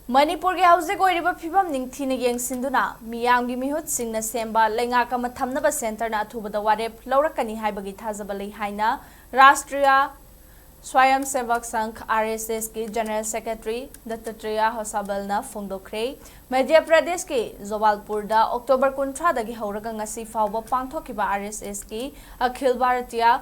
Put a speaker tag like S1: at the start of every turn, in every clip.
S1: Manipur ge hause ko riba phibam ningthina yengsinduna miyamgi mihut singna semba lenga ka mathamnaba center na Athubada Warep Lourakkani Haibagi Thajaba haina Rashtriya Swayam Sevak Sangh RSS ki General Secretary Dattatreya Hosabale na phongdokre Madhya Pradesh ki Jabalpur da October 13 dagi hauraga ngasi fawba pangthokiba RSS ki Akhil Bharatiya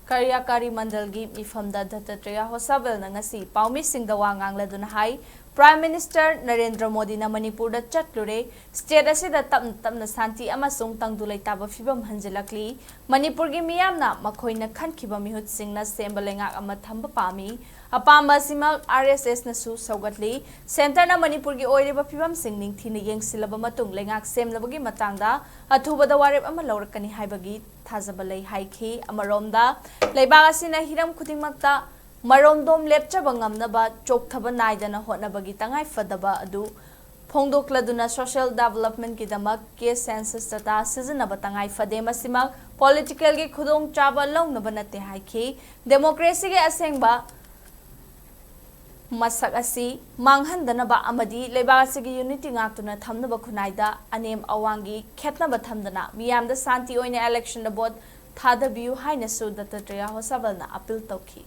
S1: Karyakari Mandalgi Mifamda Dattatreya Hosabale na ngasi paumi singda wa ngangladuna hai Prime Minister Narendra Modi na Manipur da chatlure state asida tapna santi amasung tangdulai taba fibam hanjilakli Manipur gi miyamna makhoina khankhiba mihut singna semba lenga ama thamba pami apamba sima RSS na su saugatli center na Manipur gi oiriba fibam singning thina yengsilaba matung lenga semlabagi matangda Athubada Warep ama Lourakkani Haibagi Thajaba haikhi amaromda leibag asina hiram khudingmakta Maromdom lepchaba ngamnaba chokthaba naidana hotnabagi tangai fadaba adu phongdokladuna social development kidamak ke census data sizinaba tangai fade masima political gi khudong chaba lawnaba nate haikhi democracy ge asengba masak asi manghandanaba amadi leibasi gi unity ngaktuna thamnaba khunaida anem awangi khetnaba thamdana miyamda santi oine election da bot thadabiu haina su Dattatreya Hosabale na appeal tawki